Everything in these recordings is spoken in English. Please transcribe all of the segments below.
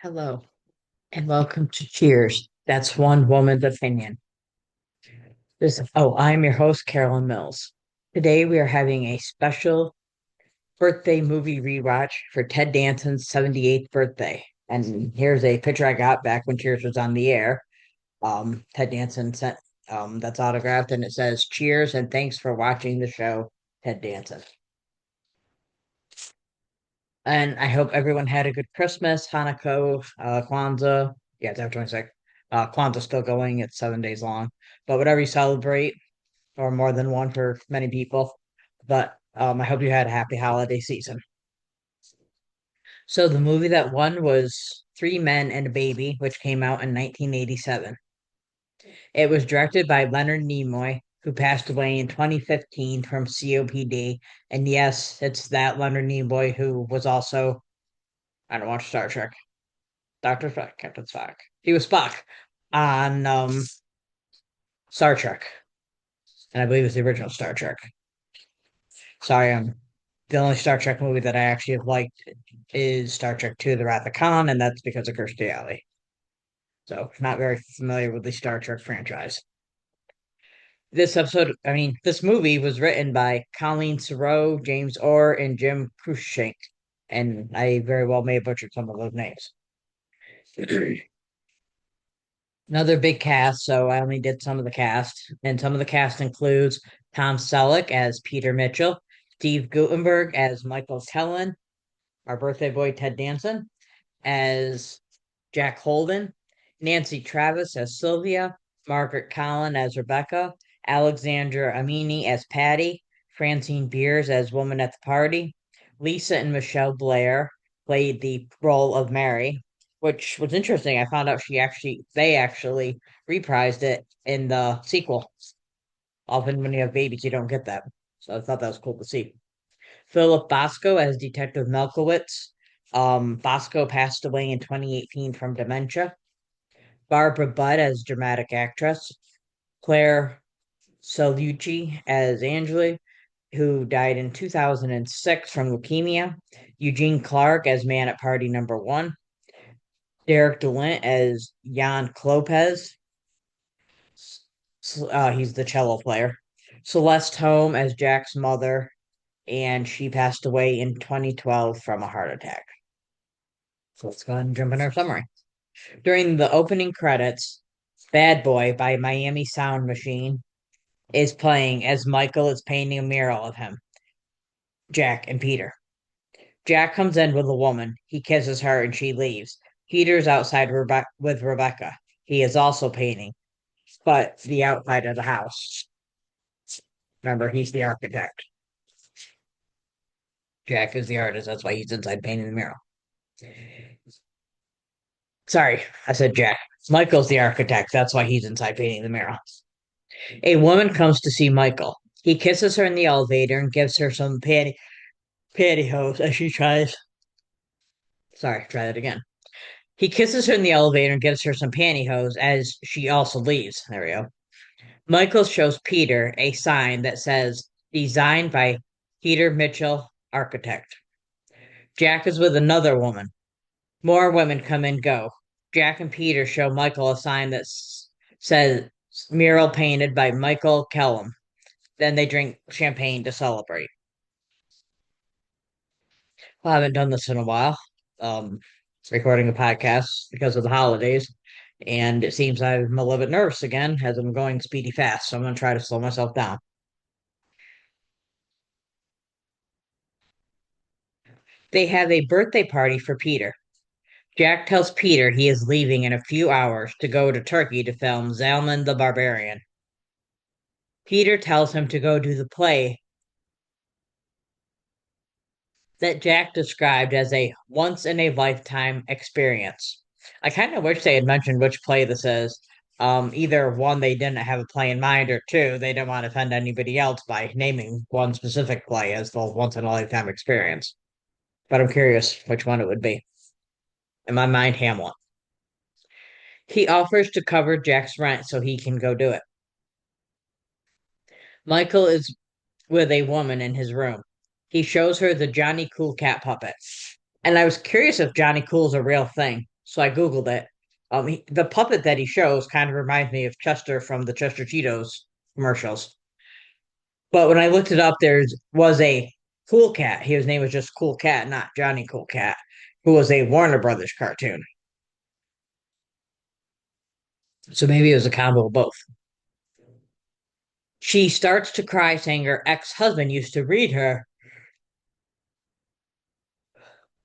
Hello and welcome to Cheers. That's one woman's opinion. I'm your host, Carolyn Mills. Today we are having a special birthday movie rewatch for Ted Danson's 78th birthday. And here's a picture I got back when Cheers was on the air. Ted Danson sent that's autographed and it says Cheers and thanks for watching the show, Ted Danson. And I hope everyone had a good Christmas, Hanukkah, Kwanzaa. Yeah, it's after 26. Kwanzaa's still going. It's 7 days long. But whatever you celebrate, or more than one for many people. But I hope you had a happy holiday season. So the movie that won was Three Men and a Baby, which came out in 1987. It was directed by Leonard Nimoy, who passed away in 2015 from COPD. And yes, it's that Leonard Nimoy who was also, I don't watch Star Trek. Dr. Spock, Captain Spock. He was Spock on Star Trek, and I believe it's the original Star Trek. Sorry, the only Star Trek movie that I actually have liked is Star Trek II: The Wrath of Khan, and that's because of Kirstie Alley. So, not very familiar with the Star Trek franchise. This movie was written by Colleen Serrault, James Orr, and Jim Cruikshank, and I very well may have butchered some of those names. Another big cast, so I only did some of the cast. And some of the cast includes Tom Selleck as Peter Mitchell, Steve Guttenberg as Michael Kellen, our birthday boy Ted Danson as Jack Holden, Nancy Travis as Sylvia, Margaret Collin as Rebecca, Alexandra Amini as Patty, Francine Beers as Woman at the Party, Lisa and Michelle Blair played the role of Mary, which was interesting. I found out they actually reprised it in the sequel. Often when you have babies, you don't get that. So I thought that was cool to see. Philip Bosco as Detective Melkowitz. Bosco passed away in 2018 from dementia. Barbara Budd as dramatic actress. Claire Cellucci as Angela, who died in 2006 from leukemia. Eugene Clark as man at party number one. Derek DeLint as Jan Klopez. He's the cello player. Celeste Holm as Jack's mother, and she passed away in 2012 from a heart attack. So let's go ahead and jump in our summary. During the opening credits, Bad Boy by Miami Sound Machine is playing as Michael is painting a mural of him, Jack, and Peter. Jack comes in with a woman. He kisses her and she leaves. Peter's outside with Rebecca. He is also painting, but the outside of the house. Remember, he's the architect. Jack is the artist. That's why he's inside painting the mural. Sorry, I said Jack. Michael's the architect. That's why he's inside painting the mural. A woman comes to see Michael. He kisses her in the elevator and gives her some pantyhose as she tries. Sorry, try that again. He kisses her in the elevator and gives her some pantyhose as she also leaves. There we go. Michael shows Peter a sign that says designed by Peter Mitchell, architect. Jack is with another woman. More women come and go. Jack and Peter show Michael a sign that says mural painted by Michael Kellum. Then they drink champagne to celebrate. Well, I haven't done this in a while. Um, recording a podcast because of the holidays, and it seems I'm a little bit nervous again as I'm going speedy fast. So I'm going to try to slow myself down. They have a birthday party for Peter. Jack tells Peter he is leaving in a few hours to go to Turkey to film Zalman the Barbarian. Peter tells him to go do the play that Jack described as a once in a lifetime experience. I kind of wish they had mentioned which play this is. Either one, they didn't have a play in mind, or two, they didn't want to offend anybody else by naming one specific play as the once in a lifetime experience. But I'm curious which one it would be. In my mind, Hamlet. He offers to cover Jack's rent so he can go do it. Michael is with a woman in his room. He shows her the Johnny Cool cat puppet. And I was curious if Johnny Cool's a real thing. So I Googled it. The puppet that he shows kind of reminds me of Chester from the Chester Cheetos commercials. But when I looked it up, there was a Cool Cat. His name was just Cool Cat, not Johnny Cool Cat, who was a Warner Brothers cartoon. So maybe it was a combo of both. She starts to cry, saying her ex-husband used to read her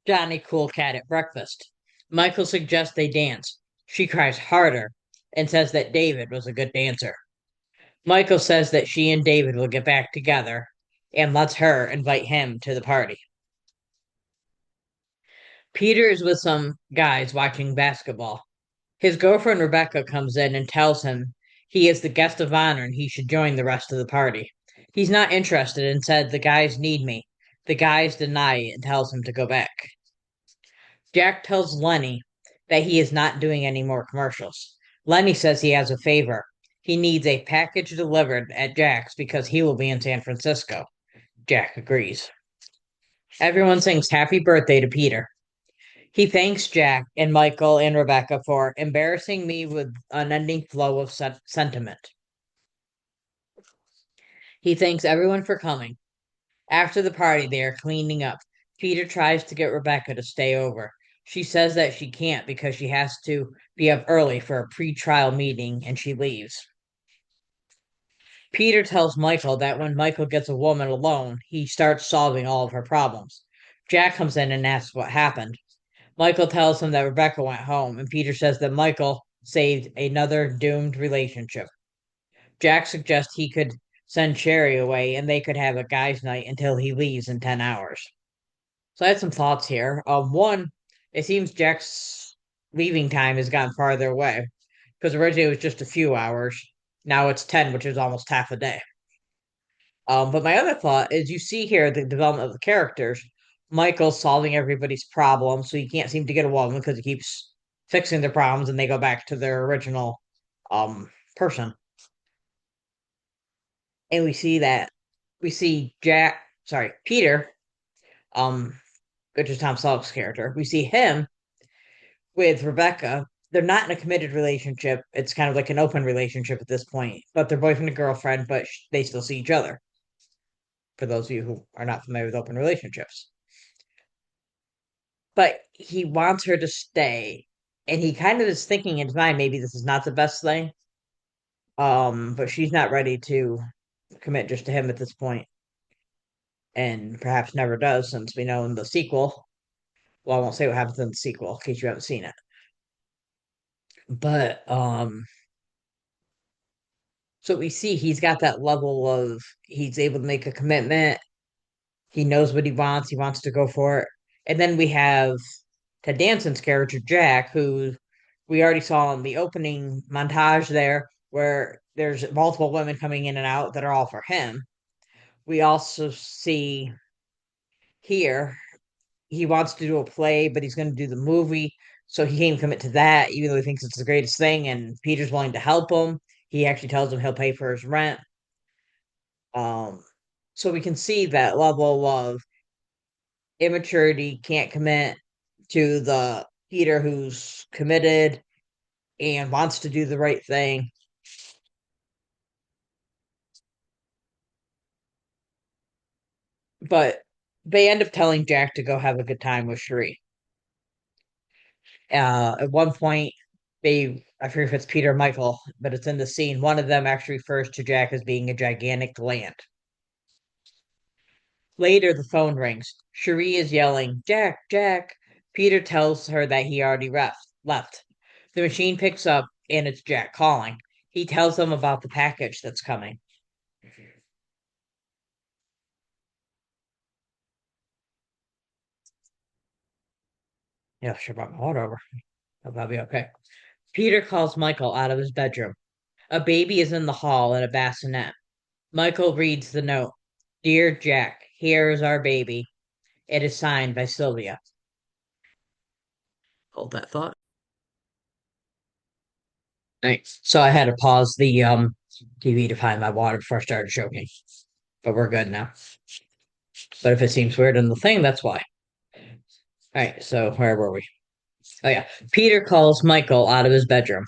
Johnny Cool Cat at breakfast. Michael suggests they dance. She cries harder and says that David was a good dancer. Michael says that she and David will get back together and lets her invite him to the party. Peter is with some guys watching basketball. His girlfriend Rebecca comes in and tells him he is the guest of honor and he should join the rest of the party. He's not interested and said the guys need me. The guys deny it and tells him to go back. Jack tells Lenny that he is not doing any more commercials. Lenny says he has a favor. He needs a package delivered at Jack's because he will be in San Francisco. Jack agrees. Everyone sings happy birthday to Peter. He thanks Jack and Michael and Rebecca for embarrassing me with unending flow of sentiment. He thanks everyone for coming. After the party, they are cleaning up. Peter tries to get Rebecca to stay over. She says that she can't because she has to be up early for a pre-trial meeting and she leaves. Peter tells Michael that when Michael gets a woman alone, he starts solving all of her problems. Jack comes in and asks what happened. Michael tells him that Rebecca went home, and Peter says that Michael saved another doomed relationship. Jack suggests he could send Sherry away and they could have a guys' night until he leaves in 10 hours. So I had some thoughts here. One, it seems Jack's leaving time has gotten farther away because originally it was just a few hours. Now it's 10, which is almost half a day. But my other thought is you see here the development of the characters. Michael solving everybody's problems, so he can't seem to get a woman because he keeps fixing their problems and they go back to their original person. And we see Peter, um, which is Tom Selleck's character. We see him with Rebecca. They're not in a committed relationship. It's kind of like an open relationship at this point, but they're boyfriend and girlfriend, but they still see each other. For those of you who are not familiar with open relationships, but he wants her to stay, and he kind of is thinking in his mind maybe this is not the best thing. But she's not ready to commit just to him at this point, and perhaps never does, since we know in the sequel. Well, I won't say what happens in the sequel in case you haven't seen it. But so we see he's got that level of he's able to make a commitment. He knows what he wants. He wants to go for it. And then we have Ted Danson's character, Jack, who we already saw in the opening montage there, where there's multiple women coming in and out that are all for him. We also see here he wants to do a play, but he's going to do the movie. So he can't commit to that, even though he thinks it's the greatest thing. And Peter's willing to help him. He actually tells him he'll pay for his rent. Um, so we can see that level of immaturity, can't commit to the Peter who's committed and wants to do the right thing. But they end up telling Jack to go have a good time with Cherie. At one point, I forget if it's Peter or Michael, but it's in the scene. One of them actually refers to Jack as being a gigantic land. Later, the phone rings. Cherie is yelling, Jack, Jack. Peter tells her that he already left. The machine picks up and it's Jack calling. He tells them about the package that's coming. Yeah, sure, brought my water over. That'll be okay. Peter calls Michael out of his bedroom. A baby is in the hall in a bassinet. Michael reads the note. Dear Jack, here is our baby. It is signed by Sylvia. Hold that thought. Thanks. So I had to pause the TV to find my water before I started choking. But we're good now. But if it seems weird in the thing, that's why. All right, so where were we? Oh yeah. Peter calls Michael out of his bedroom.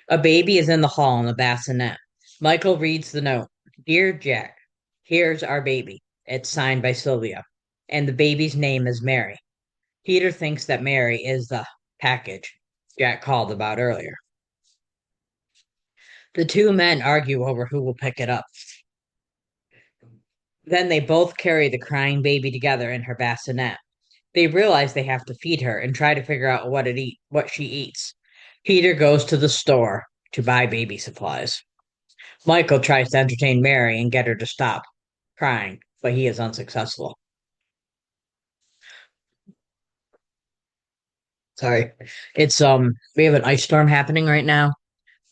A baby is in the hall in the bassinet. Michael reads the note. Dear Jack, here's our baby. It's signed by Sylvia, and the baby's name is Mary. Peter thinks that Mary is the package Jack called about earlier. The two men argue over who will pick it up. Then they both carry the crying baby together in her bassinet. They realize they have to feed her and try to figure out what she eats. Peter goes to the store to buy baby supplies. Michael tries to entertain Mary and get her to stop crying, but he is unsuccessful. Sorry. It's we have an ice storm happening right now.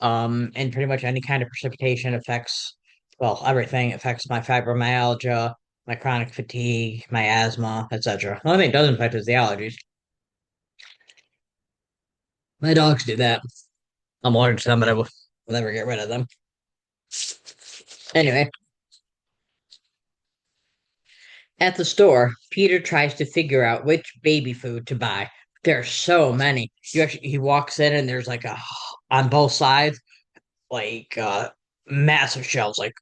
And pretty much any kind of precipitation affects, well, everything affects my fibromyalgia, my chronic fatigue, my asthma, etc. The only thing it doesn't affect is the allergies. My dogs do that. I'm allergic to them, but will never get rid of them. Anyway, at the store, Peter tries to figure out which baby food to buy. There are so many. He walks in and there's like a on both sides, like massive shelves, like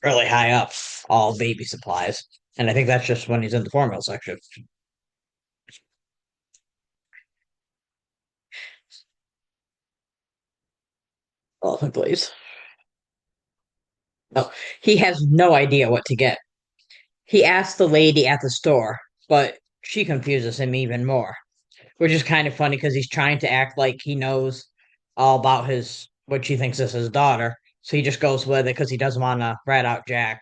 really high up, all baby supplies. And I think that's just when he's in the formula section. Oh, please. Oh, he has no idea what to get. He asks the lady at the store, but she confuses him even more, which is kind of funny because he's trying to act like he knows all about his what she thinks is his daughter. So he just goes with it because he doesn't want to rat out Jack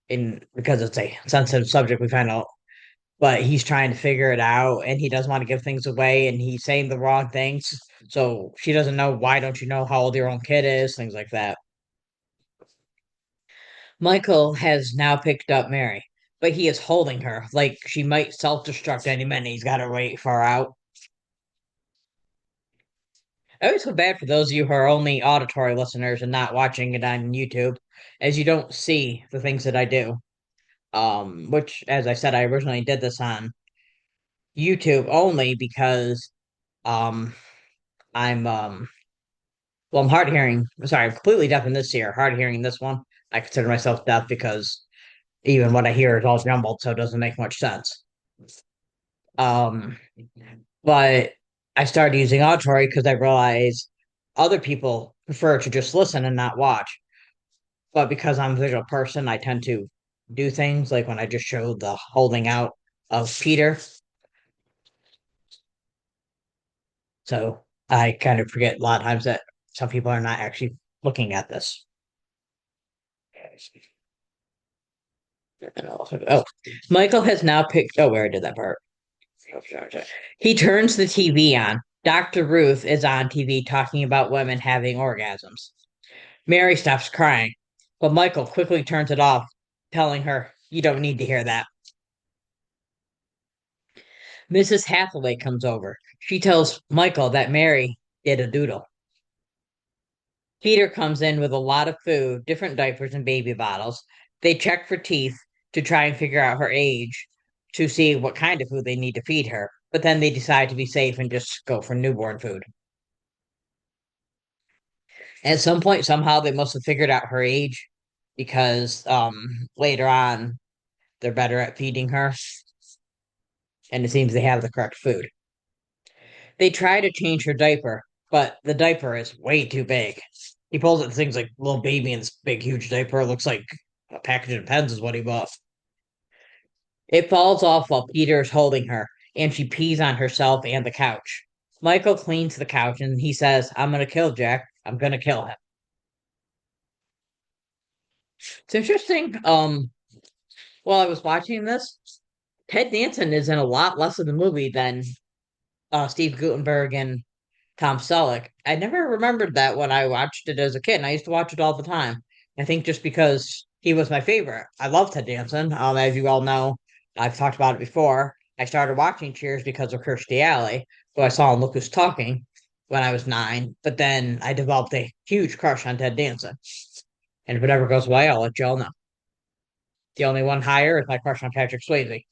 in because it's a sensitive subject we find out. But he's trying to figure it out and he doesn't want to give things away and he's saying the wrong things. So she doesn't know why don't you know how old your own kid is, things like that. Michael has now picked up Mary, but he is holding her like she might self-destruct any minute. He's got her way far out. I always feel bad for those of you who are only auditory listeners and not watching it on YouTube, as you don't see the things that I do. Which, as I said, I originally did this on YouTube only because um, I'm I'm hard hearing. Sorry, I'm completely deaf in this ear. Hard hearing in this one. I consider myself deaf because even what I hear is all jumbled, so it doesn't make much sense. Um, but I started using auditory because I realized other people prefer to just listen and not watch. But because I'm a visual person, I tend to do things like when I just showed the holding out of Peter. So I kind of forget a lot of times that some people are not actually looking at this. Oh, Michael has now picked. Oh, where I did that part. He turns the TV on. Dr. Ruth is on TV talking about women having orgasms. Mary stops crying, but Michael quickly turns it off, telling her, You don't need to hear that. Mrs. Hathaway comes over. She tells Michael that Mary did a doodle. Peter comes in with a lot of food, different diapers, and baby bottles. They check for teeth to try and figure out her age to see what kind of food they need to feed her. But then they decide to be safe and just go for newborn food. At some point, somehow they must have figured out her age because later on they're better at feeding her, and it seems they have the correct food. They try to change her diaper, but the diaper is way too big. He pulls it, things like little baby in this big, huge diaper. It looks like a package of pens is what he bought. It falls off while Peter is holding her, and she pees on herself and the couch. Michael cleans the couch and he says, I'm going to kill Jack. I'm going to kill him. It's interesting. While I was watching this, Ted Danson is in a lot less of the movie than Steve Guttenberg and Tom Selleck. I never remembered that when I watched it as a kid, and I used to watch it all the time. I think just because he was my favorite. I love Ted Danson. As you all know, I've talked about it before. I started watching Cheers because of Kirstie Alley, who I saw in Look Who's Talking when I was 9. But then I developed a huge crush on Ted Danson. And if it ever goes away, I'll let you all know. The only one higher is my crush on Patrick Swayze.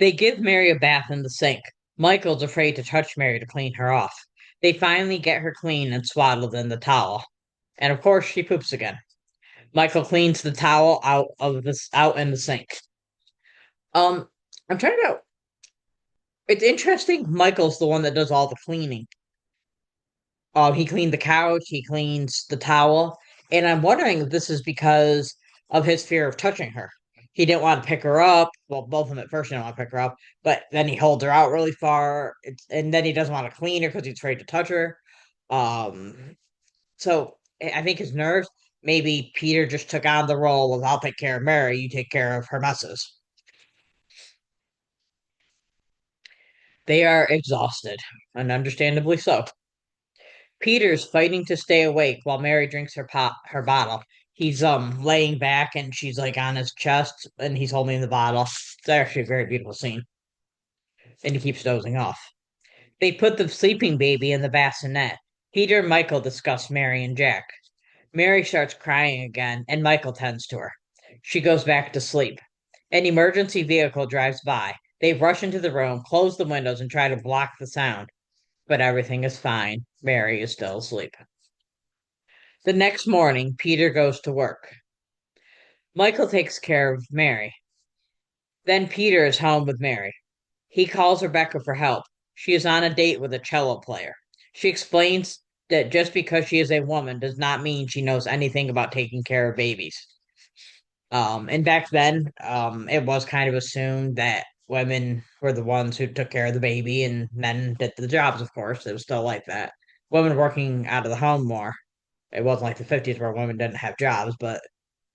They give Mary a bath in the sink. Michael's afraid to touch Mary to clean her off. They finally get her clean and swaddled in the towel. And of course, she poops again. Michael cleans the towel out in the sink. Um, I'm trying to. It's interesting. Michael's the one that does all the cleaning. He cleaned the couch, he cleans the towel, and I'm wondering if this is because of his fear of touching her. He didn't want to pick her up. Well, both of them at first didn't want to pick her up, but then he holds her out really far, and then he doesn't want to clean her because he's afraid to touch her. Um, so I think his nerves. Maybe Peter just took on the role of I'll take care of Mary, you take care of her messes. They are exhausted, and understandably so. Peter's fighting to stay awake while Mary drinks her bottle. He's laying back and she's like on his chest and he's holding the bottle. It's actually a very beautiful scene. And he keeps dozing off. They put the sleeping baby in the bassinet. Peter and Michael discuss Mary and Jack. Mary starts crying again and Michael tends to her. She goes back to sleep. An emergency vehicle drives by. They rush into the room, close the windows, and try to block the sound. But everything is fine. Mary is still asleep. The next morning, Peter goes to work. Michael takes care of Mary. Then Peter is home with Mary. He calls Rebecca for help. She is on a date with a cello player. She explains that just because she is a woman does not mean she knows anything about taking care of babies. And back then, it was kind of assumed that women were the ones who took care of the baby and men did the jobs, of course. It was still like that. Women working out of the home more. It wasn't like the 50s where women didn't have jobs, but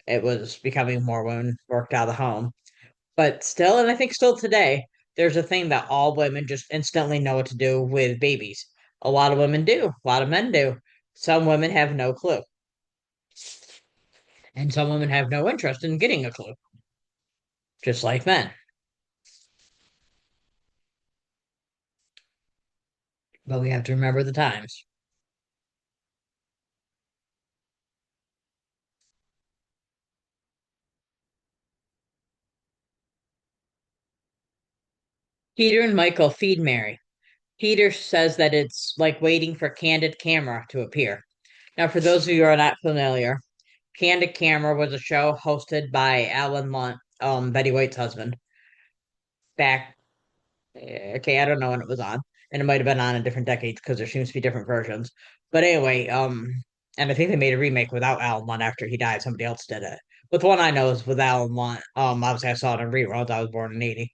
it was becoming more women worked out of the home. But still, and I think still today, there's a thing that all women just instantly know what to do with babies. A lot of women do, a lot of men do. Some women have no clue, and some women have no interest in getting a clue, just like men. But we have to remember the times. Peter and Michael feed Mary. Peter says that it's like waiting for Candid Camera to appear. Now, for those of you who are not familiar, Candid Camera was a show hosted by Alan Lunt, Betty White's husband, back. Okay, I don't know when it was on, and it might have been on in different decades because there seems to be different versions. But anyway, and I think they made a remake without Alan Lunt after he died. Somebody else did it. But the one I know is with Alan Lunt. Obviously I saw it on reruns. I was born in '80,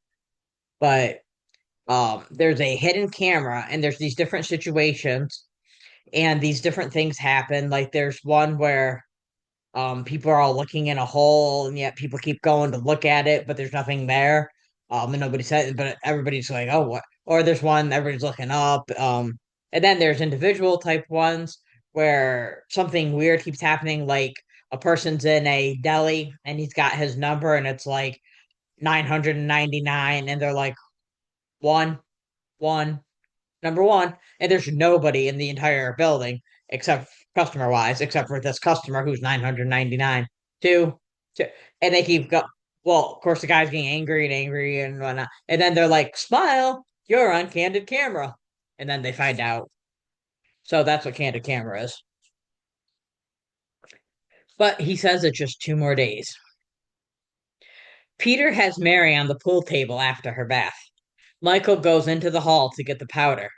but there's a hidden camera, and there's these different situations, and these different things happen. Like there's one where people are all looking in a hole, and yet people keep going to look at it, but there's nothing there. And nobody said, but everybody's like, "Oh, what?" Or there's one everybody's looking up. And then there's individual type ones where something weird keeps happening, like a person's in a deli and he's got his number, and it's like 999, and they're like one, one, number one, and there's nobody in the entire building except customer wise, except for this customer who's 999. Two, two, and they keep go. Well, of course, the guy's getting angry and whatnot, and then they're like, "Smile, you're on candid camera," and then they find out. So that's what candid camera is. But he says it's just 2 more days. Peter has Mary on the pool table after her bath. Michael goes into the hall to get the powder.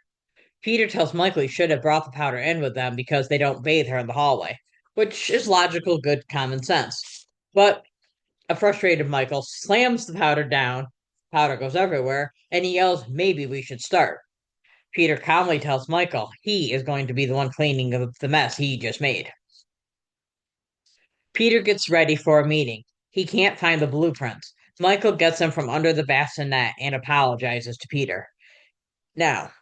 Peter tells Michael he should have brought the powder in with them because they don't bathe her in the hallway, which is logical, good common sense. But a frustrated Michael slams the powder down, powder goes everywhere, and he yells, "Maybe we should start." Peter calmly tells Michael he is going to be the one cleaning of the mess he just made. Peter gets ready for a meeting. He can't find the blueprints. Michael gets them from under the bassinet and apologizes to Peter. Now,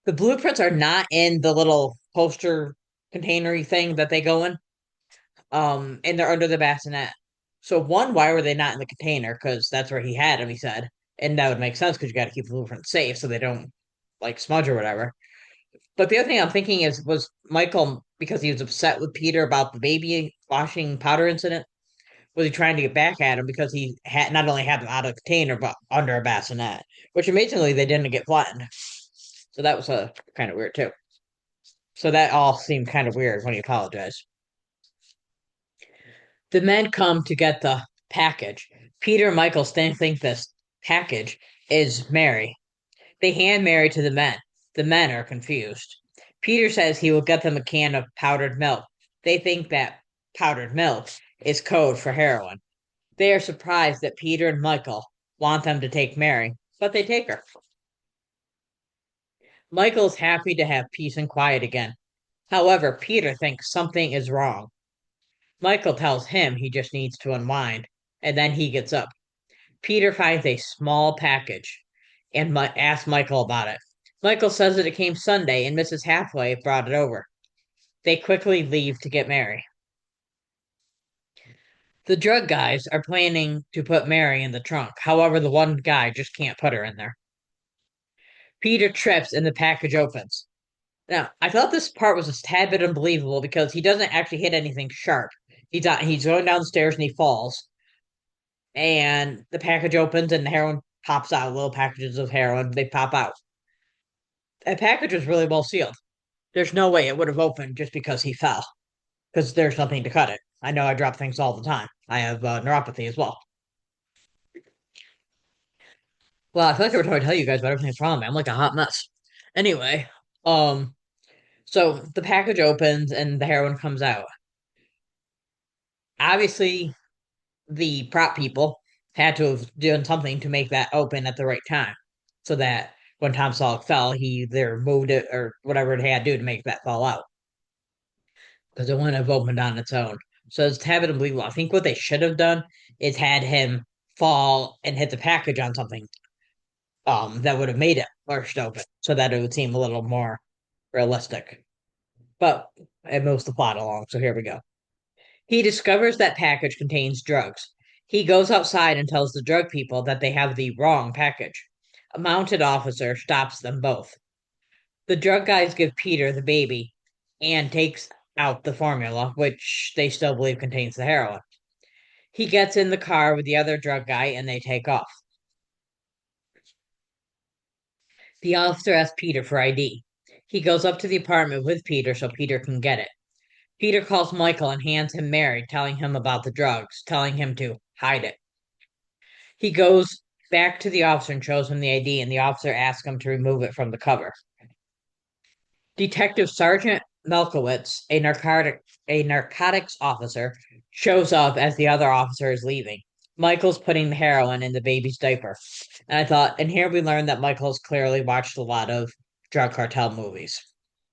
the blueprints are not in the little poster containery thing that they go in. And they're under the bassinet. So one, why were they not in the container? Because that's where he had them, he said. And that would make sense because you got to keep the blueprints safe so they don't like smudge or whatever. But the other thing I'm thinking is, was Michael, because he was upset with Peter about the baby washing powder incident, was he trying to get back at him because he had not only had them out of container but under a bassinet, which amazingly they didn't get flattened. So that was kind of weird too. So that all seemed kind of weird when he apologized. The men come to get the package. Peter and Michael think this package is Mary. They hand Mary to the men. The men are confused. Peter says he will get them a can of powdered milk. They think that powdered milk is code for heroin. They are surprised that Peter and Michael want them to take Mary, but they take her. Michael is happy to have peace and quiet again. However, Peter thinks something is wrong. Michael tells him he just needs to unwind, and then he gets up. Peter finds a small package and asks Michael about it. Michael says that it came Sunday and Mrs. Hathaway brought it over. They quickly leave to get Mary. The drug guys are planning to put Mary in the trunk. However, the one guy just can't put her in there. Peter trips and the package opens. Now, I thought this part was a tad bit unbelievable because he doesn't actually hit anything sharp. He's going down the stairs and he falls, and the package opens and the heroin pops out. Little packages of heroin, they pop out. That package was really well sealed. There's no way it would have opened just because he fell, because there's nothing to cut it. I know I drop things all the time. I have neuropathy as well. Well, I feel like I were trying to tell you guys about everything's wrong with me. I'm like a hot mess. Anyway, um, so the package opens and the heroin comes out. Obviously, the prop people had to have done something to make that open at the right time, so that when Tom Selleck fell, he either moved it or whatever it had to do to make that fall out, because it wouldn't have opened on its own. So it's habit unbelievable. I think what they should have done is had him fall and hit the package on something that would have made it burst open, so that it would seem a little more realistic. But it moves the plot along, so here we go. He discovers that package contains drugs. He goes outside and tells the drug people that they have the wrong package. A mounted officer stops them both. The drug guys give Peter the baby and takes out the formula, which they still believe contains the heroin. He gets in the car with the other drug guy and they take off. The officer asks Peter for ID. He goes up to the apartment with Peter so Peter can get it. Peter calls Michael and hands him Mary, telling him about the drugs, telling him to hide it. He goes back to the officer and shows him the ID, and the officer asks him to remove it from the cover. Detective Sergeant Melkowitz, a narcotics officer, shows up as the other officer is leaving. Michael's putting the heroin in the baby's diaper. And I thought, and here we learn that Michael's clearly watched a lot of drug cartel movies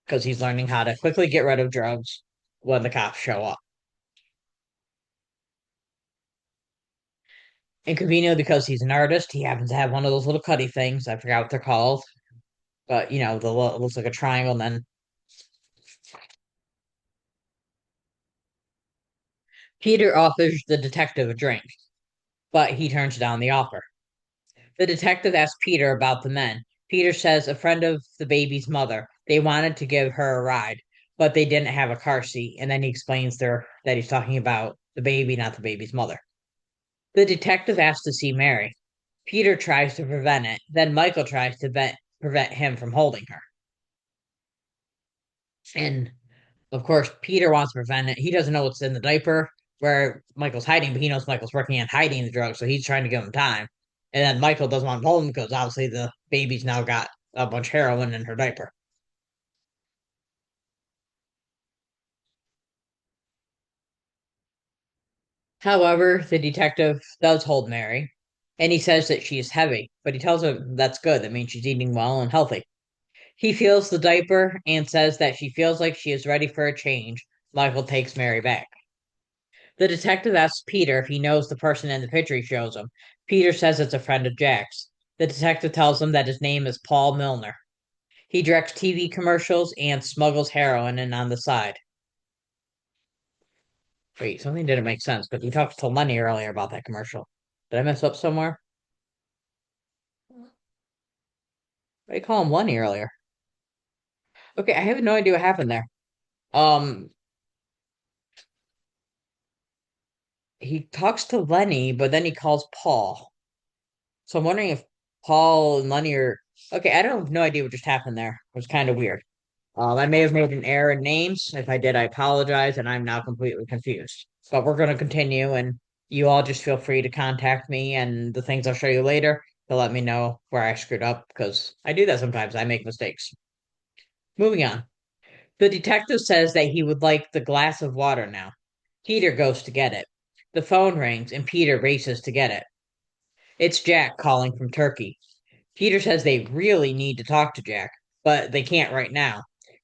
because he's learning how to quickly get rid of drugs when the cops show up. And conveniently, because he's an artist, he happens to have one of those little cutty things. I forgot what they're called, but the it looks like a triangle. And then Peter offers the detective a drink, but he turns down the offer. The detective asks Peter about the men. Peter says a friend of the baby's mother. They wanted to give her a ride, but they didn't have a car seat. And then he explains that he's talking about the baby, not the baby's mother. The detective asks to see Mary. Peter tries to prevent it. Then Michael tries to prevent him from holding her. And of course, Peter wants to prevent it. He doesn't know what's in the diaper where Michael's hiding, but he knows Michael's working on hiding the drugs, so he's trying to give him time. And then Michael doesn't want to hold him because obviously the baby's now got a bunch of heroin in her diaper. However, the detective does hold Mary, and he says that she is heavy, but he tells her that's good. That means she's eating well and healthy. He feels the diaper and says that she feels like she is ready for a change. Michael takes Mary back. The detective asks Peter if he knows the person in the picture he shows him. Peter says it's a friend of Jack's. The detective tells him that his name is Paul Milner. He directs TV commercials and smuggles heroin in on the side. Wait, something didn't make sense because we talked to Lenny earlier about that commercial. Did I mess up somewhere? I call him Lenny earlier. Okay, I have no idea what happened there. Um, he talks to Lenny, but then he calls Paul. So I'm wondering if Paul and Lenny are okay. I don't have no idea what just happened there. It was kind of weird. I may have made an error in names. If I did, I apologize, and I'm now completely confused. But we're going to continue, and you all just feel free to contact me and the things I'll show you later to let me know where I screwed up because I do that sometimes. I make mistakes. Moving on. The detective says that he would like the glass of water now. Peter goes to get it. The phone rings, and Peter races to get it. It's Jack calling from Turkey. Peter says they really need to talk to Jack, but they can't right now.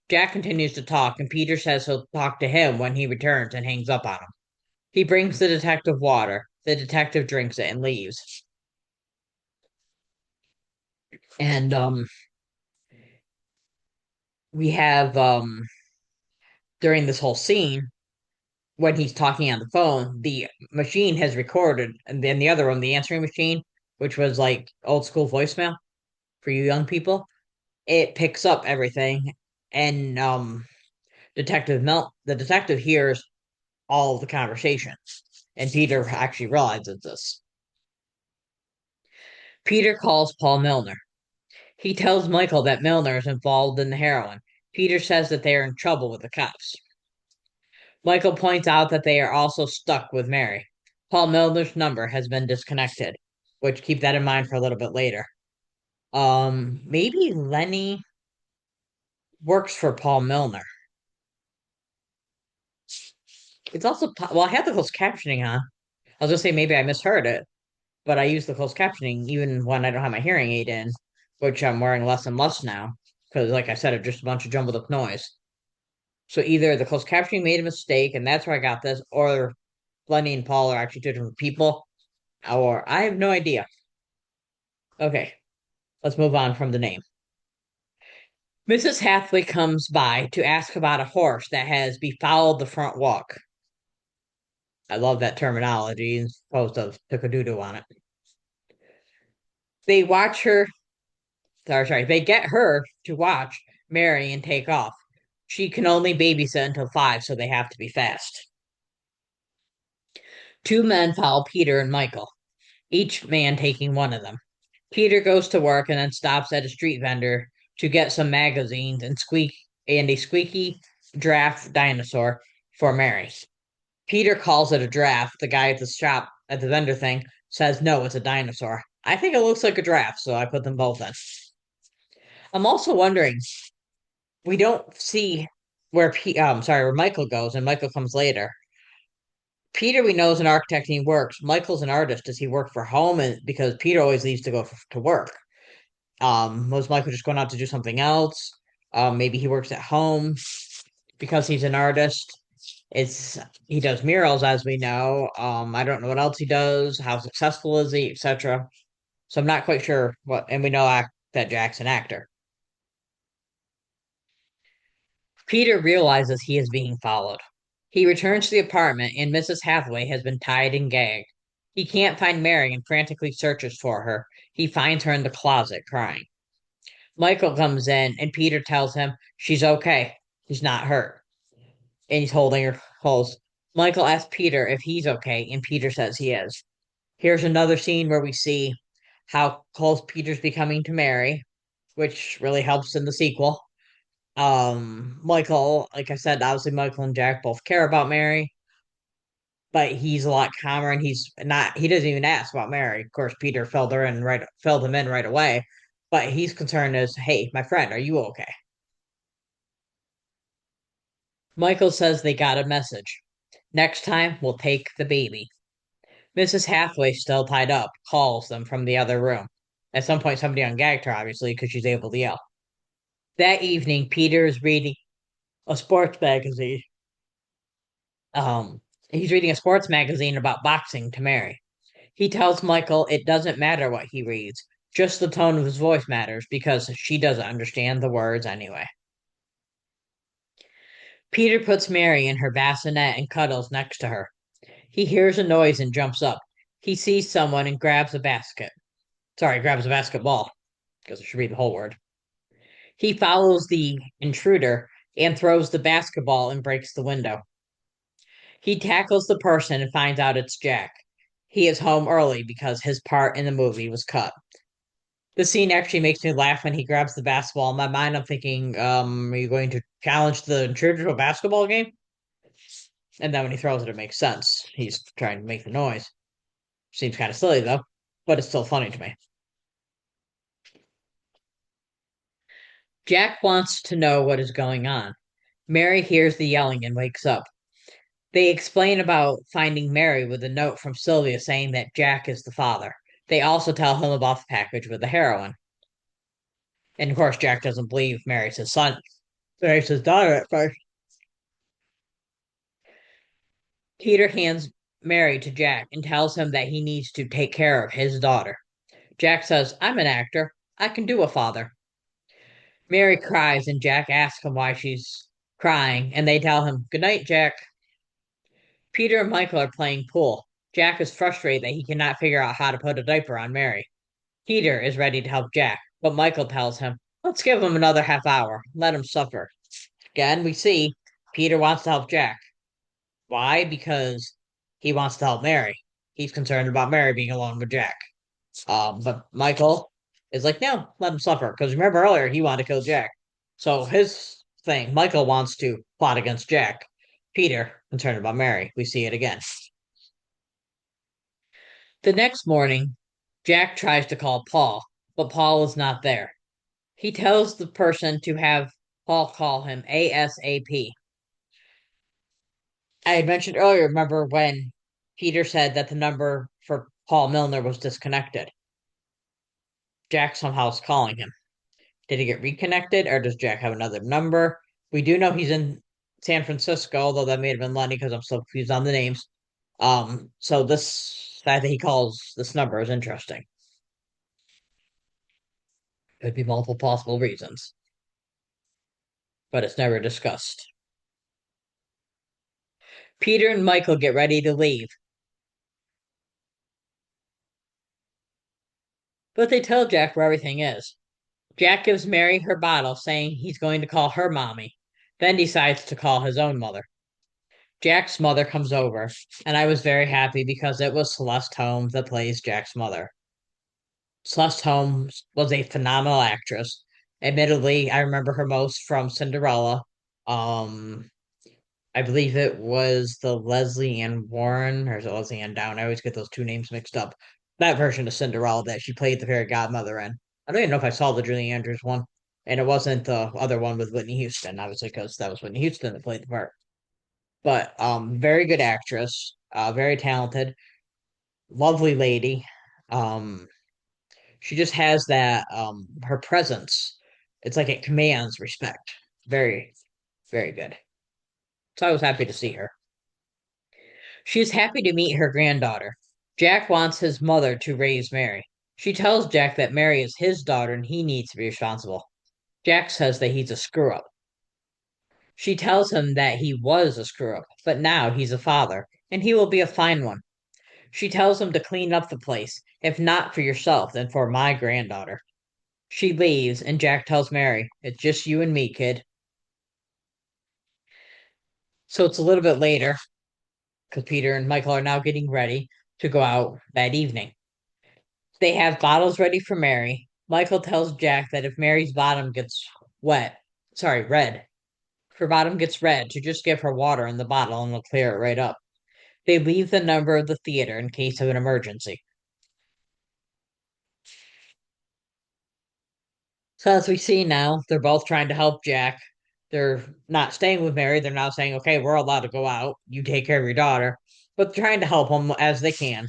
Jack continues to talk, and Peter says he'll talk to him when he returns and hangs up on him. He brings the detective water. The detective drinks it and leaves. And we have during this whole scene when he's talking on the phone, the machine has recorded, and then the other one, the answering machine, which was like old school voicemail for you young people, it picks up everything, and the detective hears all of the conversations, and Peter actually realizes this. Peter calls Paul Milner. He tells Michael that Milner is involved in the heroin. Peter says that they are in trouble with the cops. Michael points out that they are also stuck with Mary. Paul Milner's number has been disconnected, which keep that in mind for a little bit later. Maybe Lenny works for Paul Milner. It's also well, I had the closed captioning on. I was gonna say maybe I misheard it, but I use the closed captioning even when I don't have my hearing aid in, which I'm wearing less and less now because, like I said, it's just a bunch of jumbled up noise. So either the closed captioning made a mistake, and that's where I got this, or Lenny and Paul are actually two different people, or I have no idea. Okay, let's move on from the name. Mrs. Hathaway comes by to ask about a horse that has befouled the front walk. I love that terminology as opposed to took a doo-doo on it. They watch her, sorry, they get her to watch Mary and take off. She can only babysit until 5, so they have to be fast. Two men follow Peter and Michael, each man taking one of them. Peter goes to work and then stops at a street vendor to get some magazines and a squeaky giraffe dinosaur for Mary. Peter calls it a giraffe. The guy at the shop at the vendor thing says no, it's a dinosaur. I think it looks like a giraffe, so I put them both in. I'm also wondering, we don't see where Michael goes, and Michael comes later. Peter, we know, is an architect and he works. Michael's an artist. Does he work for home? And because Peter always leaves to go to work. Was Michael just going out to do something else? Maybe he works at home because he's an artist. It's he does murals, as we know. I don't know what else he does. How successful is he, etc. So I'm not quite sure what. And we know that Jack's an actor. Peter realizes he is being followed. He returns to the apartment, and Mrs. Hathaway has been tied and gagged. He can't find Mary and frantically searches for her. He finds her in the closet crying. Michael comes in, and Peter tells him she's okay. She's not hurt. And he's holding her close. Michael asks Peter if he's okay, and Peter says he is. Here's another scene where we see how close Peter's becoming to Mary, which really helps in the sequel. Michael, like I said, obviously Michael and Jack both care about Mary, but he's a lot calmer and he doesn't even ask about Mary. Of course, Peter filled him in right away. But he's concerned as, hey, my friend, are you okay? Michael says they got a message. Next time we'll take the baby. Mrs. Hathaway, still tied up, calls them from the other room. At some point, somebody ungagged her, obviously, because she's able to yell. That evening, Peter is reading a sports magazine. He's reading a sports magazine about boxing to Mary. He tells Michael it doesn't matter what he reads, just the tone of his voice matters because she doesn't understand the words anyway. Peter puts Mary in her bassinet and cuddles next to her. He hears a noise and jumps up. He sees someone and grabs a basket. Sorry, grabs a basketball, because I should read the whole word. He follows the intruder and throws the basketball and breaks the window. He tackles the person and finds out it's Jack. He is home early because his part in the movie was cut. The scene actually makes me laugh when he grabs the basketball. In my mind, I'm thinking, are you going to challenge the intruder to a basketball game? And then when he throws it, it makes sense. He's trying to make the noise. Seems kind of silly though, but it's still funny to me. Jack wants to know what is going on. Mary hears the yelling and wakes up. They explain about finding Mary with a note from Sylvia saying that Jack is the father. They also tell him about the package with the heroin. And of course, Jack doesn't believe Mary's his son. Mary's his daughter at first. Peter hands Mary to Jack and tells him that he needs to take care of his daughter. Jack says, I'm an actor. I can do a father. Mary cries, and Jack asks him why she's crying, and they tell him, Good night, Jack. Peter and Michael are playing pool. Jack is frustrated that he cannot figure out how to put a diaper on Mary. Peter is ready to help Jack, but Michael tells him, Let's give him another half hour. Let him suffer. Again, we see Peter wants to help Jack. Why? Because he wants to help Mary. He's concerned about Mary being alone with Jack. But Michael is like, no, let him suffer. Because remember earlier, he wanted to kill Jack. So his thing, Michael wants to plot against Jack. Peter, concerned about Mary. We see it again. The next morning, Jack tries to call Paul, but Paul is not there. He tells the person to have Paul call him ASAP. I had mentioned earlier, remember when Peter said that the number for Paul Milner was disconnected? Jack somehow is calling him. Did he get reconnected, or does Jack have another number? We do know he's in San Francisco, although that may have been Lenny because I'm so confused on the names. So this fact that he calls this number is interesting. Could be multiple possible reasons, but it's never discussed. Peter and Michael get ready to leave, but they tell Jack where everything is. Jack gives Mary her bottle, saying he's going to call her mommy, then decides to call his own mother. Jack's mother comes over, and I was very happy because it was Celeste Holmes that plays Jack's mother. Celeste Holmes was a phenomenal actress. Admittedly, I remember her most from Cinderella. Um, I believe it was the Leslie Ann Warren, or is it Leslie Ann Down? I always get those two names mixed up. That version of Cinderella that she played the fairy godmother in. I don't even know if I saw the Julie Andrews one, and it wasn't the other one with Whitney Houston, obviously, because that was Whitney Houston that played the part. But very good actress, very talented, lovely lady. Um, she just has that her presence. It's like it commands respect. Very, very good. So I was happy to see her. She is happy to meet her granddaughter. Jack wants his mother to raise Mary. She tells Jack that Mary is his daughter and he needs to be responsible. Jack says that he's a screw up. She tells him that he was a screw up, but now he's a father, and he will be a fine one. She tells him to clean up the place, if not for yourself, then for my granddaughter. She leaves, and Jack tells Mary, It's just you and me, kid. So it's a little bit later, because Peter and Michael are now getting ready to go out that evening. They have bottles ready for Mary. Michael tells Jack that if Mary's bottom gets wet, sorry, red, if her bottom gets red, to just give her water in the bottle and it'll clear it right up. They leave the number of the theater in case of an emergency. So as we see now, they're both trying to help Jack. They're not staying with Mary. They're now saying, okay, we're allowed to go out. You take care of your daughter. But they're trying to help him as they can,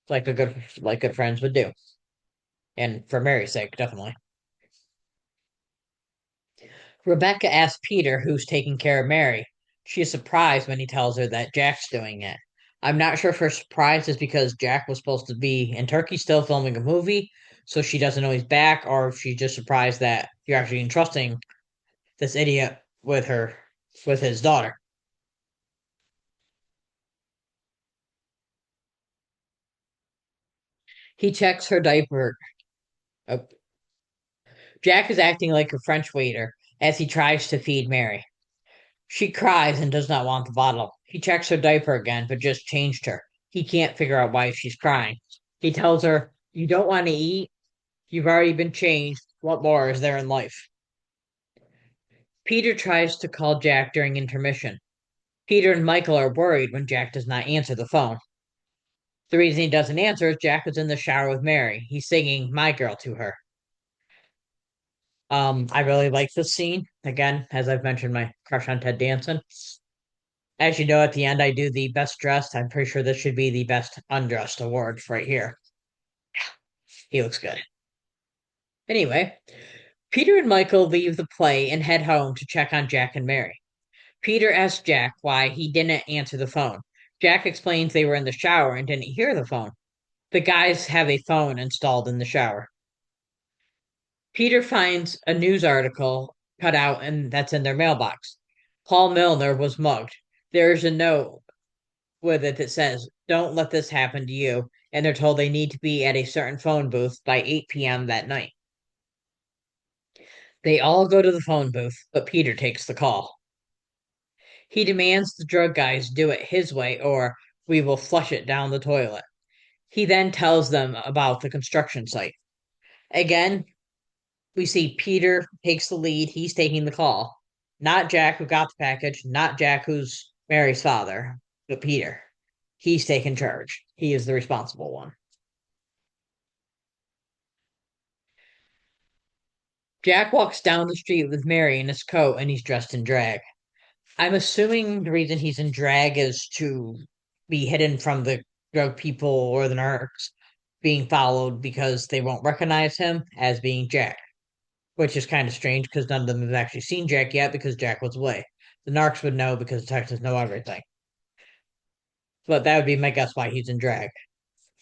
like good friends would do. And for Mary's sake, definitely. Rebecca asks Peter who's taking care of Mary. She is surprised when he tells her that Jack's doing it. I'm not sure if her surprise is because Jack was supposed to be in Turkey still filming a movie, so she doesn't know he's back, or if she's just surprised that you're actually entrusting this idiot with his daughter. He checks her diaper. Oh, Jack is acting like a French waiter as he tries to feed Mary. She cries and does not want the bottle. He checks her diaper again, but just changed her. He can't figure out why she's crying. He tells her, "You don't want to eat? You've already been changed. What more is there in life?" Peter tries to call Jack during intermission. Peter and Michael are worried when Jack does not answer the phone. The reason he doesn't answer is Jack is in the shower with Mary. He's singing My Girl to her. I really like this scene. Again, as I've mentioned, my crush on Ted Danson. As you know, at the end, I do the best dressed. I'm pretty sure this should be the best undressed award right here. He looks good. Anyway, Peter and Michael leave the play and head home to check on Jack and Mary. Peter asks Jack why he didn't answer the phone. Jack explains they were in the shower and didn't hear the phone. The guys have a phone installed in the shower. Peter finds a news article cut out and that's in their mailbox. Paul Milner was mugged. There's a note with it that says, "Don't let this happen to you." And they're told they need to be at a certain phone booth by 8 p.m. that night. They all go to the phone booth, but Peter takes the call. He demands the drug guys do it his way or we will flush it down the toilet. He then tells them about the construction site. Again, we see Peter takes the lead. He's taking the call. Not Jack, who got the package, not Jack, who's Mary's father, but Peter. He's taking charge. He is the responsible one. Jack walks down the street with Mary in his coat and he's dressed in drag. I'm assuming the reason he's in drag is to be hidden from the drug people or the narcs being followed because they won't recognize him as being Jack, which is kind of strange because none of them have actually seen Jack yet because Jack was away. The narcs would know because detectives know everything. But that would be my guess why he's in drag.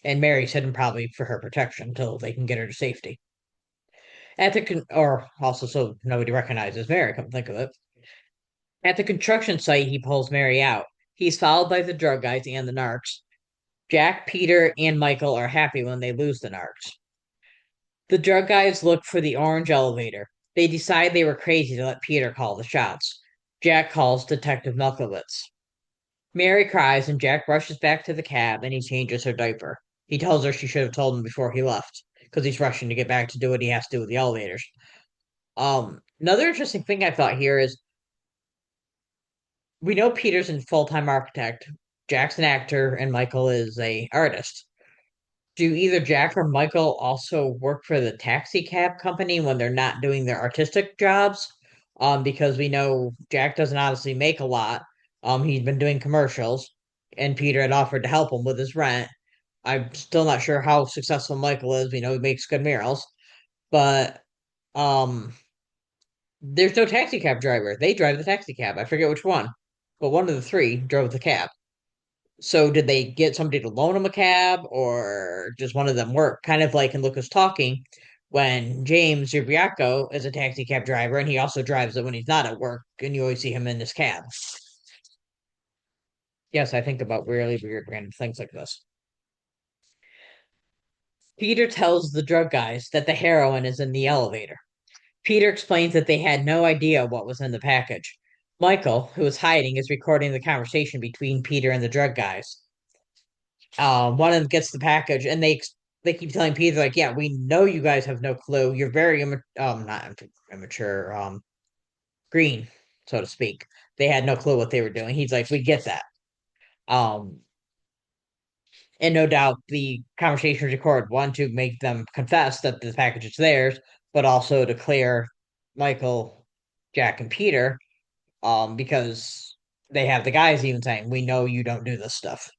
And Mary's hidden probably for her protection until they can get her to safety. Or also so nobody recognizes Mary, come to think of it. At the construction site, he pulls Mary out. He's followed by the drug guys and the narcs. Jack, Peter, and Michael are happy when they lose the narcs. The drug guys look for the orange elevator. They decide they were crazy to let Peter call the shots. Jack calls Detective Melkowitz. Mary cries and Jack rushes back to the cab and he changes her diaper. He tells her she should have told him before he left because he's rushing to get back to do what he has to do with the elevators. Another interesting thing I thought here is we know Peter's a full-time architect, Jack's an actor, and Michael is a artist. Do either Jack or Michael also work for the taxi cab company when they're not doing their artistic jobs? Because we know Jack doesn't obviously make a lot. He's been doing commercials, and Peter had offered to help him with his rent. I'm still not sure how successful Michael is. We know he makes good murals, but um, there's no taxi cab driver. They drive the taxi cab. I forget which one, but one of the three drove the cab. So did they get somebody to loan him a cab or just one of them work? Kind of like in Lucas Talking when James Ubriaco is a taxi cab driver and he also drives it when he's not at work and you always see him in this cab. Yes, I think about really weird random things like this. Peter tells the drug guys that the heroin is in the elevator. Peter explains that they had no idea what was in the package. Michael, who is hiding, is recording the conversation between Peter and the drug guys. One of them gets the package, and they keep telling Peter like, "Yeah, we know you guys have no clue. You're very not immature, green, so to speak. They had no clue what they were doing." He's like, "We get that." Um, and no doubt the conversation was recorded one to make them confess that the package is theirs, but also to clear Michael, Jack, and Peter, because they have the guys even saying, "We know you don't do this stuff."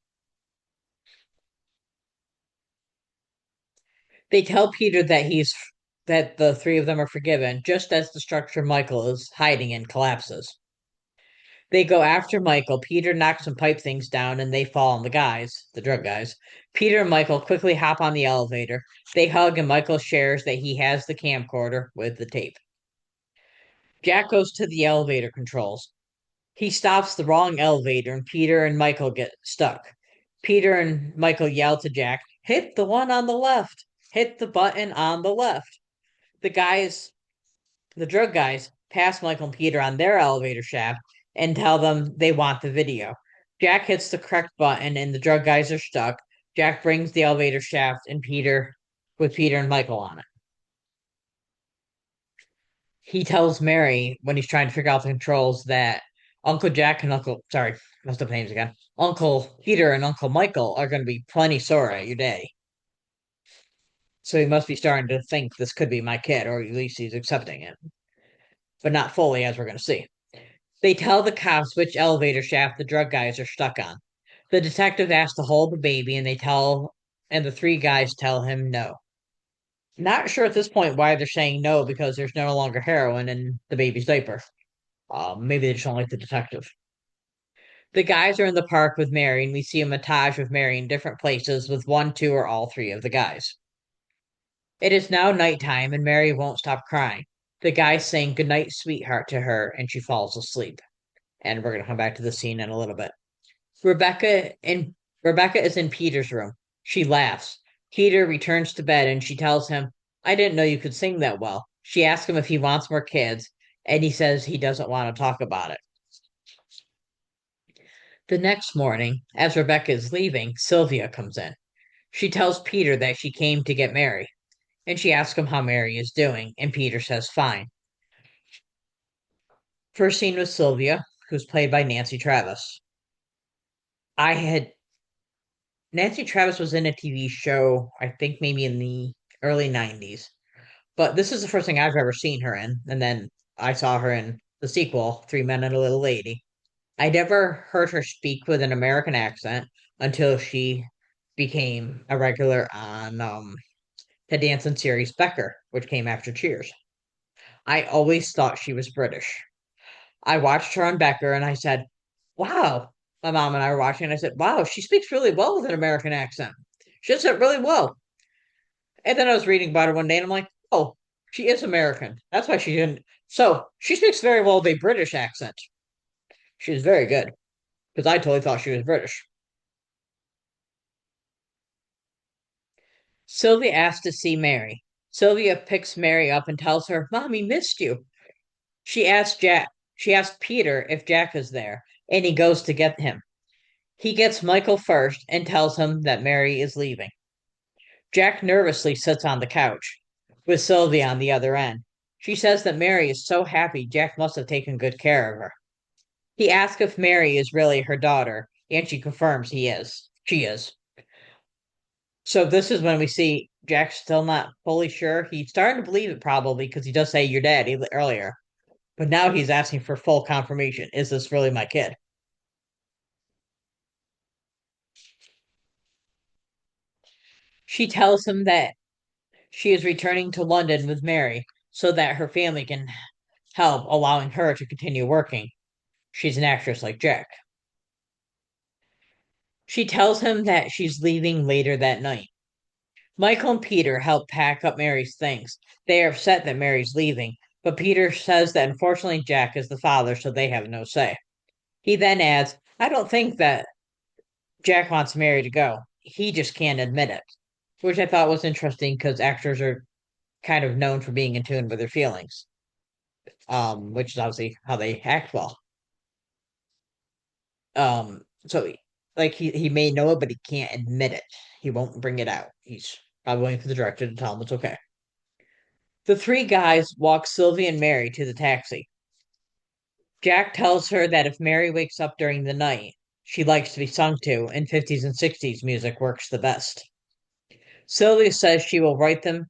They tell Peter that the three of them are forgiven, just as the structure Michael is hiding in collapses. They go after Michael. Peter knocks some pipe things down and they fall on the drug guys. Peter and Michael quickly hop on the elevator. They hug and Michael shares that he has the camcorder with the tape. Jack goes to the elevator controls. He stops the wrong elevator and Peter and Michael get stuck. Peter and Michael yell to Jack, "Hit the one on the left. Hit the button on the left." The guys, the drug guys, pass Michael and Peter on their elevator shaft, and tell them they want the video. Jack hits the correct button and the drug guys are stuck. Jack brings the elevator shaft and Peter and Michael on it. He tells Mary when he's trying to figure out the controls that Uncle Jack and sorry, messed up names again. Uncle Peter and Uncle Michael are going to be plenty sore at your daddy. So he must be starting to think this could be my kid, or at least he's accepting it, but not fully, as we're going to see. They tell the cops which elevator shaft the drug guys are stuck on. The detective asks to hold the baby, and the three guys tell him no. Not sure at this point why they're saying no because there's no longer heroin in the baby's diaper. Maybe they just don't like the detective. The guys are in the park with Mary, and we see a montage of Mary in different places with one, two, or all three of the guys. It is now nighttime, and Mary won't stop crying. The guys sing "Goodnight, Sweetheart" to her, and she falls asleep. And we're going to come back to the scene in a little bit. Rebecca and Rebecca is in Peter's room. She laughs. Peter returns to bed, and she tells him, "I didn't know you could sing that well." She asks him if he wants more kids, and he says he doesn't want to talk about it. The next morning, as Rebecca is leaving, Sylvia comes in. She tells Peter that she came to get Mary, and she asks him how Mary is doing, and Peter says fine. First scene with Sylvia, who's played by Nancy Travis. I had Nancy Travis was in a TV show, I think maybe in the early 90s, but this is the first thing I've ever seen her in. And then I saw her in the sequel, Three Men and a Little Lady. I never heard her speak with an American accent until she became a regular on the Danson series Becker, which came after Cheers. I always thought she was British. I watched her on Becker and I said, wow. My mom and I were watching and I said, wow, she speaks really well with an American accent. She does it really well. And then I was reading about her one day and I'm like, oh, she is American. That's why she didn't. So she speaks very well with a British accent. She's very good because I totally thought she was British. Sylvia asks to see Mary. Sylvia picks Mary up and tells her, Mommy missed you. She asks Peter if Jack is there, and he goes to get him. He gets Michael first and tells him that Mary is leaving. Jack nervously sits on the couch, with Sylvia on the other end. She says that Mary is so happy Jack must have taken good care of her. He asks if Mary is really her daughter, and she confirms he is. She is. So this is when we see Jack's still not fully sure. He's starting to believe it probably because he does say your daddy earlier. But now he's asking for full confirmation. Is this really my kid? She tells him that she is returning to London with Mary so that her family can help, allowing her to continue working. She's an actress like Jack. She tells him that she's leaving later that night. Michael and Peter help pack up Mary's things. They are upset that Mary's leaving, but Peter says that unfortunately Jack is the father, so they have no say. He then adds, I don't think that Jack wants Mary to go. He just can't admit it, which I thought was interesting because actors are kind of known for being in tune with their feelings, which is obviously how they act well. So like he may know it, but he can't admit it. He won't bring it out. He's probably waiting for the director to tell him it's okay. The three guys walk Sylvie and Mary to the taxi. Jack tells her that if Mary wakes up during the night, she likes to be sung to, and 50s and 60s music works the best. Sylvia says she will write them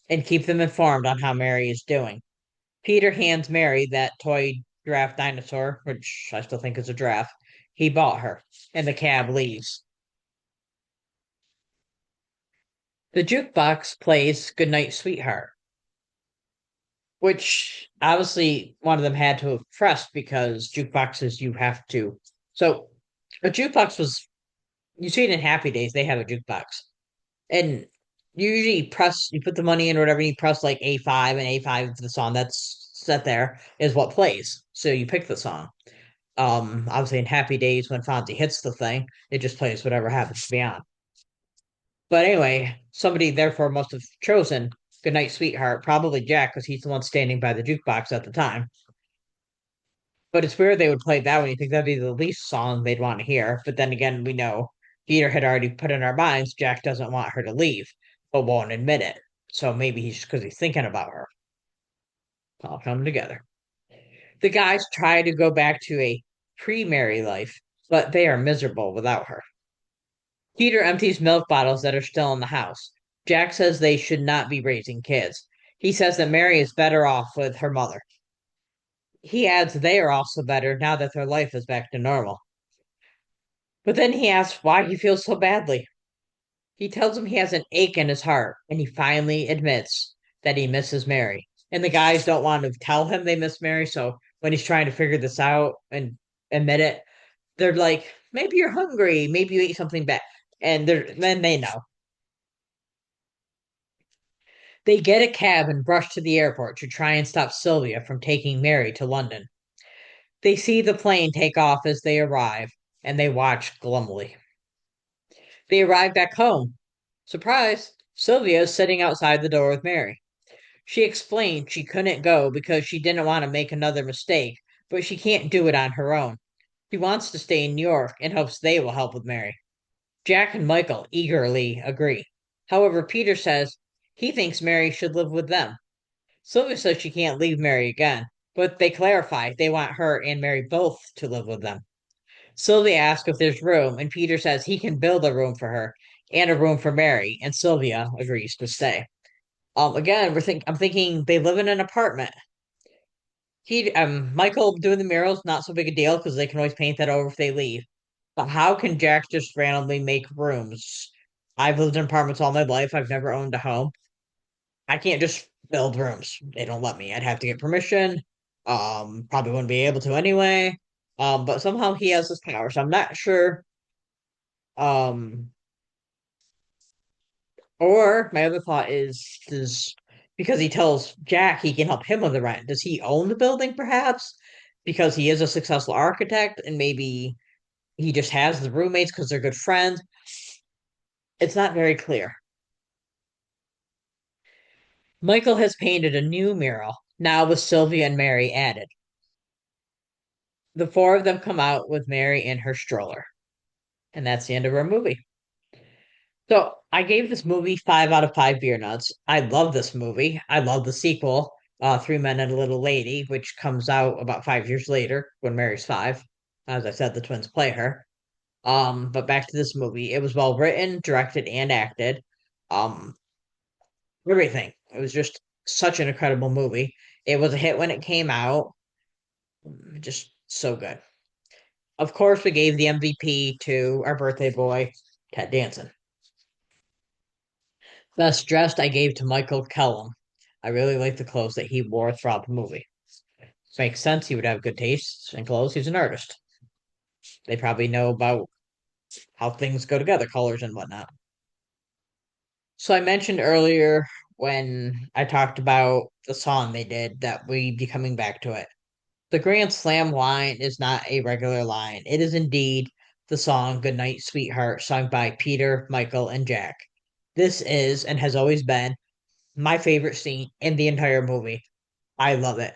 and keep them informed on how Mary is doing. Peter hands Mary that toy giraffe dinosaur, which I still think is a giraffe, he bought her, and the cab leaves. The jukebox plays Goodnight, Sweetheart, which obviously one of them had to have pressed because jukeboxes you have to. So a jukebox was, you see it in Happy Days, they have a jukebox. And you usually you put the money in or whatever, you press like A5, and A5 is the song that's set there is what plays. So you pick the song. Obviously in Happy Days when Fonzie hits the thing, it just plays whatever happens to be on. But anyway, somebody therefore must have chosen Goodnight Sweetheart, probably Jack, because he's the one standing by the jukebox at the time. But it's weird they would play that one. You think that'd be the least song they'd want to hear. But then again, we know Peter had already put in our minds Jack doesn't want her to leave, but won't admit it. So maybe he's because he's thinking about her. All come together. The guys try to go back to a pre-Mary life, but they are miserable without her. Peter empties milk bottles that are still in the house. Jack says they should not be raising kids. He says that Mary is better off with her mother. He adds they are also better now that their life is back to normal. But then he asks why he feels so badly. He tells him he has an ache in his heart, and he finally admits that he misses Mary. And the guys don't want to tell him they miss Mary, so when he's trying to figure this out and admit it, they're like, maybe you're hungry, maybe you ate something bad. And then they know. They get a cab and rush to the airport to try and stop Sylvia from taking Mary to London. They see the plane take off as they arrive, and they watch glumly. They arrive back home. Surprise! Sylvia is sitting outside the door with Mary. She explained she couldn't go because she didn't want to make another mistake, but she can't do it on her own. She wants to stay in New York and hopes they will help with Mary. Jack and Michael eagerly agree. However, Peter says he thinks Mary should live with them. Sylvia says she can't leave Mary again, but they clarify they want her and Mary both to live with them. Sylvia asks if there's room, and Peter says he can build a room for her and a room for Mary, and Sylvia agrees to stay. Again, I'm thinking they live in an apartment. Michael doing the murals not so big a deal because they can always paint that over if they leave. But how can Jack just randomly make rooms? I've lived in apartments all my life. I've never owned a home. I can't just build rooms. They don't let me. I'd have to get permission. Probably wouldn't be able to anyway. But somehow he has this power, so I'm not sure. Um, or my other thought is, does because he tells Jack he can help him with the rent, does he own the building perhaps? Because he is a successful architect and maybe he just has the roommates because they're good friends. It's not very clear. Michael has painted a new mural, now with Sylvia and Mary added. The four of them come out with Mary in her stroller. And that's the end of our movie. So I gave this movie 5 out of 5 beer nuts. I love this movie. I love the sequel, Three Men and a Little Lady, which comes out about 5 years later when Mary's five. As I said, the twins play her. But back to this movie. It was well written, directed, and acted. Um, everything. It was just such an incredible movie. It was a hit when it came out. Just so good. Of course, we gave the MVP to our birthday boy, Ted Danson. Best dressed, I gave to Michael Kellum. I really like the clothes that he wore throughout the movie. Makes sense. He would have good taste in clothes. He's an artist. They probably know about how things go together, colors and whatnot. So I mentioned earlier when I talked about the song they did that we'd be coming back to it. The Grand Slam line is not a regular line. It is indeed the song Goodnight Sweetheart, sung by Peter, Michael, and Jack. This is and has always been my favorite scene in the entire movie. I love it.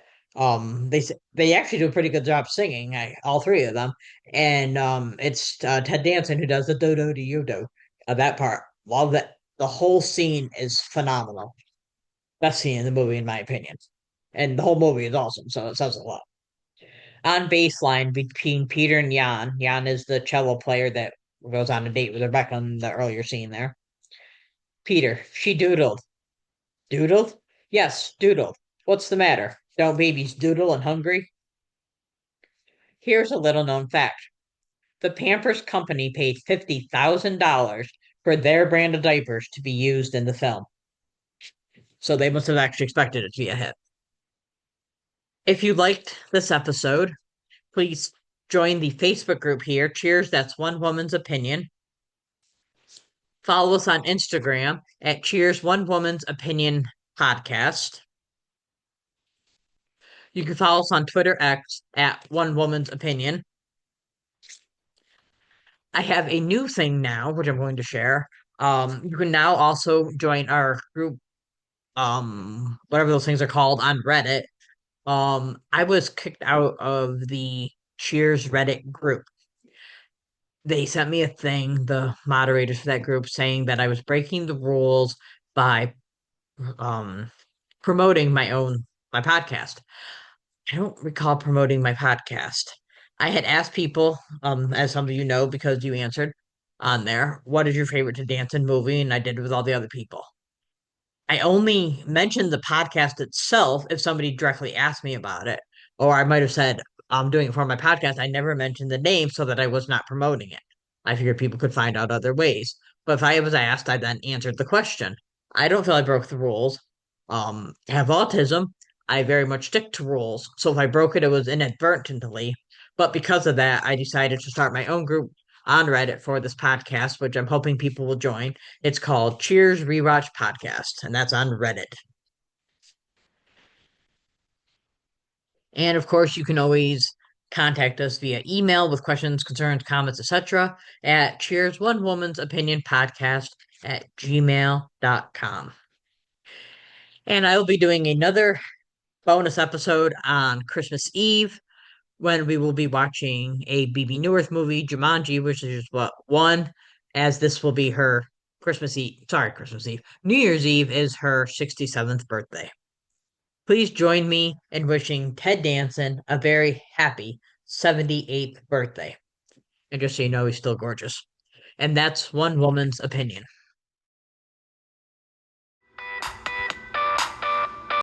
They actually do a pretty good job singing, all three of them, and it's Ted Danson who does the do do do you do that part. Love that. The whole scene is phenomenal. Best scene in the movie, in my opinion, and the whole movie is awesome. So it says a lot. On baseline between Peter and Jan. Jan is the cello player that goes on a date with Rebecca in the earlier scene there. Peter, she doodled. Doodled? Yes, doodled. What's the matter? Don't babies doodle and hungry? Here's a little known fact. The Pampers Company paid $50,000 for their brand of diapers to be used in the film. So they must have actually expected it to be a hit. If you liked this episode, please join the Facebook group here. Cheers, that's one woman's opinion. Follow us on Instagram at Cheers One Woman's Opinion Podcast. You can follow us on Twitter X at One Woman's Opinion. I have a new thing now, which I'm going to share. You can now also join our group, whatever those things are called on Reddit. I was kicked out of the Cheers Reddit group. They sent me a thing, the moderators for that group, saying that I was breaking the rules by um promoting my podcast. I don't recall promoting my podcast. I had asked people, as some of you know, because you answered on there, what is your favorite to dance in movie? And I did it with all the other people. I only mentioned the podcast itself if somebody directly asked me about it. Or I might have said, I'm doing it for my podcast. I never mentioned the name so that I was not promoting it. I figured people could find out other ways. But if I was asked, I then answered the question. I don't feel I broke the rules. I have autism. I very much stick to rules. So if I broke it, it was inadvertently. But because of that, I decided to start my own group on Reddit for this podcast, which I'm hoping people will join. It's called Cheers Rewatch Podcast, and that's on Reddit. And of course, you can always contact us via email with questions, concerns, comments, etc. at Cheers One Woman's Opinion Podcast at gmail.com. And I will be doing another bonus episode on Christmas Eve when we will be watching a BB Newirth movie, Jumanji, which is what one, as this will be her Christmas Eve. Sorry, Christmas Eve. New Year's Eve is her 67th birthday. Please join me in wishing Ted Danson a very happy 78th birthday. And just so you know, he's still gorgeous. And that's one woman's opinion.